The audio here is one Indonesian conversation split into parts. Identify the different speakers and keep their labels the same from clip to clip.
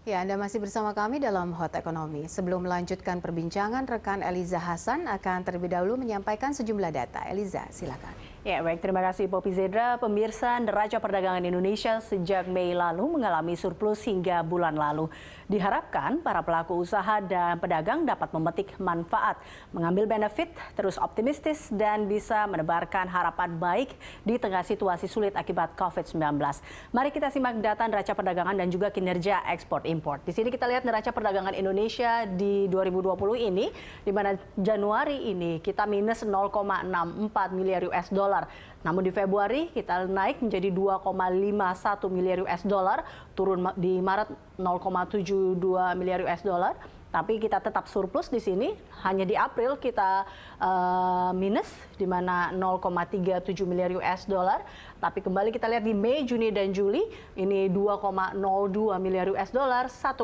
Speaker 1: Ya, Anda masih bersama kami dalam Hot Ekonomi. Sebelum melanjutkan perbincangan, rekan Eliza Hasan akan terlebih dahulu menyampaikan sejumlah data. Eliza, silakan.
Speaker 2: Ya, baik. Terima kasih Poppy Zedra. Pemirsa, neraca perdagangan Indonesia sejak Mei lalu mengalami surplus hingga bulan lalu. Diharapkan para pelaku usaha dan pedagang dapat memetik manfaat, mengambil benefit, terus optimistis, dan bisa menebarkan harapan baik di tengah situasi sulit akibat COVID-19. Mari kita simak data neraca perdagangan dan juga kinerja ekspor-impor. Di sini kita lihat neraca perdagangan Indonesia di 2020 ini, di mana Januari ini kita minus 0,64 miliar US dollar. Namun di Februari kita naik menjadi 2,51 miliar US dollar, turun di Maret 0,72 miliar US dollar. Tapi kita tetap surplus di sini. Hanya di April kita minus, di mana 0,37 miliar US dollar. Tapi kembali kita lihat di Mei, Juni, dan Juli, ini 2,02 miliar US dollar, 1,25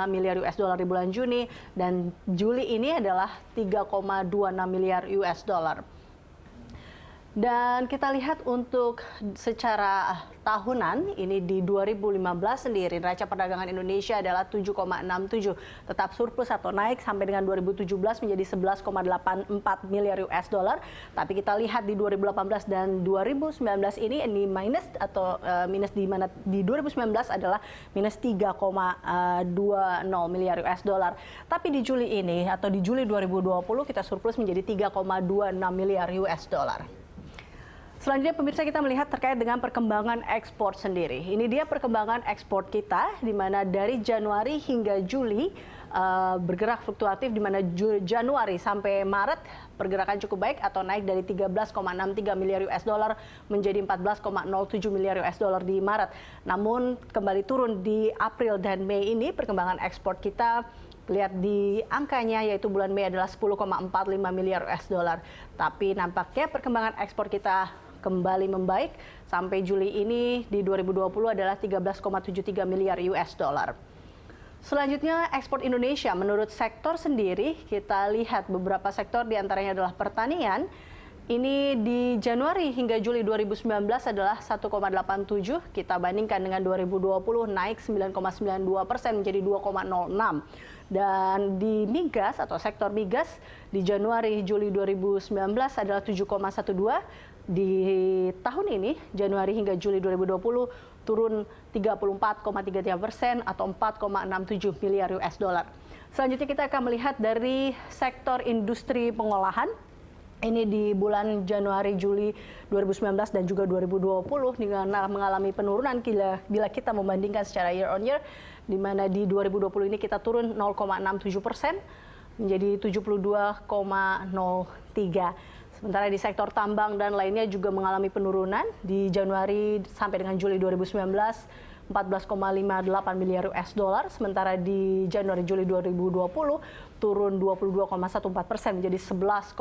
Speaker 2: miliar US dollar di bulan Juni, dan Juli ini adalah 3,26 miliar US dollar. Dan kita lihat untuk secara tahunan, ini di 2015 sendiri, neraca perdagangan Indonesia adalah 7,67, tetap surplus atau naik sampai dengan 2017 menjadi 11,84 miliar US dollar. Tapi kita lihat di 2018 dan 2019 ini minus atau minus di mana di 2019 adalah minus 3,20 miliar US dollar. Tapi di Juli ini atau di Juli 2020 kita surplus menjadi 3,26 miliar US dollar. Selanjutnya pemirsa, kita melihat terkait dengan perkembangan ekspor sendiri. Ini dia perkembangan ekspor kita, di mana dari Januari hingga Juli bergerak fluktuatif, di mana Januari sampai Maret pergerakan cukup baik atau naik dari 13,63 miliar US dollar menjadi 14,07 miliar US dollar di Maret. Namun kembali turun di April dan Mei ini perkembangan ekspor kita. Lihat di angkanya, yaitu bulan Mei adalah 10,45 miliar US dollar. Tapi nampaknya perkembangan ekspor kita kembali membaik sampai Juli ini di 2020 adalah 13,73 miliar US dollar. Selanjutnya ekspor Indonesia menurut sektor sendiri, kita lihat beberapa sektor diantaranya adalah pertanian. Ini di Januari hingga Juli 2019 adalah 1,87, kita bandingkan dengan 2020 naik 9,92% menjadi 2,06. Dan di migas atau sektor migas di Januari Juli 2019 adalah 7,12. Di tahun ini Januari hingga Juli 2020 turun 34,33% atau 4,67 miliar US dollar. Selanjutnya kita akan melihat dari sektor industri pengolahan. Ini di bulan Januari, Juli 2019 dan juga 2020 dengan mengalami penurunan bila kita membandingkan secara year on year, di mana di 2020 ini kita turun 0,67% menjadi 72,03. Sementara di sektor tambang dan lainnya juga mengalami penurunan di Januari sampai dengan Juli 2019. 14,58 miliar US dollar, sementara di Januari-Juli 2020 turun 22,14% menjadi 11,35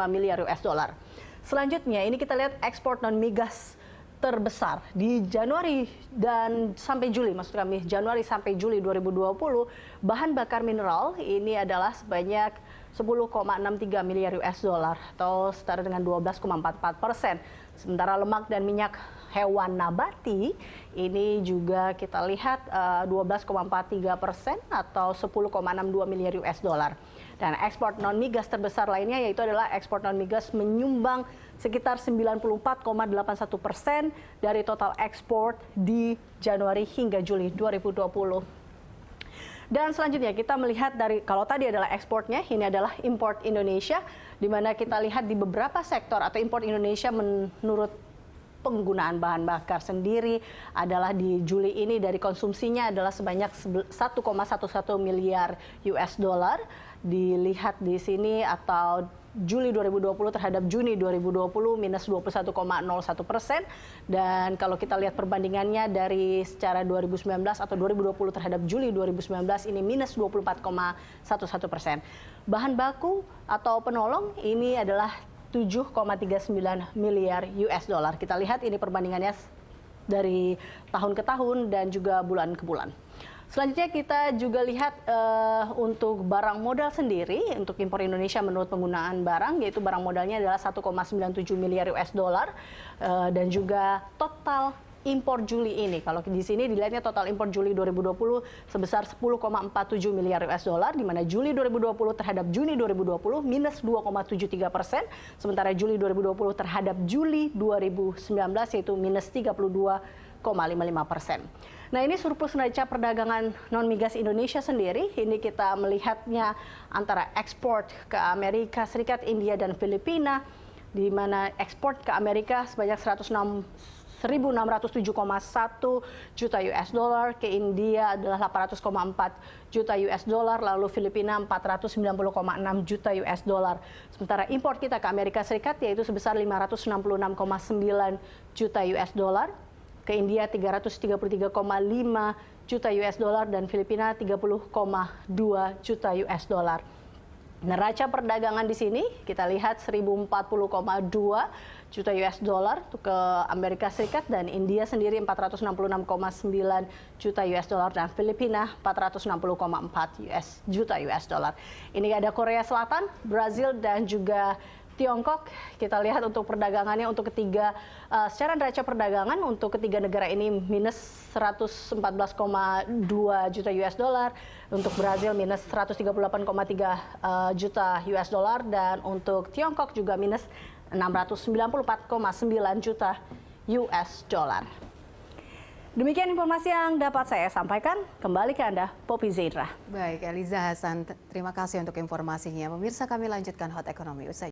Speaker 2: miliar US dollar. Selanjutnya ini kita lihat ekspor non-migas terbesar di Januari dan sampai Juli, maksud kami Januari sampai Juli 2020, bahan bakar mineral ini adalah sebanyak 10,63 miliar US dollar atau setara dengan 12,44%. Sementara lemak dan minyak hewan nabati ini juga kita lihat 12,43% atau 10,62 miliar US dollar. Dan ekspor non migas terbesar lainnya yaitu adalah ekspor non migas menyumbang sekitar 94,81% dari total ekspor di Januari hingga Juli 2020. Dan selanjutnya kita melihat dari, kalau tadi adalah ekspornya, ini adalah import Indonesia, di mana kita lihat di beberapa sektor atau import Indonesia menurut penggunaan bahan bakar sendiri adalah di Juli ini dari konsumsinya adalah sebanyak 1,11 miliar US dollar. Dilihat di sini atau Juli 2020 terhadap Juni 2020 minus 21,01%. Dan kalau kita lihat perbandingannya dari secara 2019 atau 2020 terhadap Juli 2019 ini minus 24,11%. Bahan baku atau penolong ini adalah 7,39 miliar US dollar. Kita lihat ini perbandingannya dari tahun ke tahun dan juga bulan ke bulan. Selanjutnya kita juga lihat untuk barang modal sendiri, untuk impor Indonesia menurut penggunaan barang, yaitu barang modalnya adalah 1,97 miliar US dollar dan juga total impor Juli ini. Kalau di sini dilihatnya total impor Juli 2020 sebesar 10,47 miliar US dollar, di mana Juli 2020 terhadap Juni 2020 minus 2,73%, sementara Juli 2020 terhadap Juli 2019 yaitu minus 32,55%. Nah, ini surplus neraca perdagangan non-migas Indonesia sendiri. Ini kita melihatnya antara ekspor ke Amerika Serikat, India, dan Filipina, di mana ekspor ke Amerika sebanyak 1.607,1 juta US dollar, ke India adalah 800,4 juta US dollar, lalu Filipina 490,6 juta US dollar. Sementara impor kita ke Amerika Serikat yaitu sebesar 566,9 juta US dollar, ke India 333,5 juta US dollar, dan Filipina 30,2 juta US dollar. Neraca perdagangan di sini kita lihat 1040,2 juta US dollar untuk ke Amerika Serikat, dan India sendiri 466,9 juta US dollar, dan Filipina 460,4 juta US dollar. Ini ada Korea Selatan, Brazil, dan juga Tiongkok. Kita lihat untuk perdagangannya untuk ketiga secara neraca perdagangan untuk ketiga negara ini minus 114,2 juta US dollar, untuk Brazil minus 138,3 juta US dollar, dan untuk Tiongkok juga minus 694,9 juta US dollar. Demikian informasi yang dapat saya sampaikan. Kembali ke Anda, Poppy Zainra.
Speaker 1: Baik, Eliza Hasan, terima kasih untuk informasinya. Pemirsa, kami lanjutkan Hot Economy usai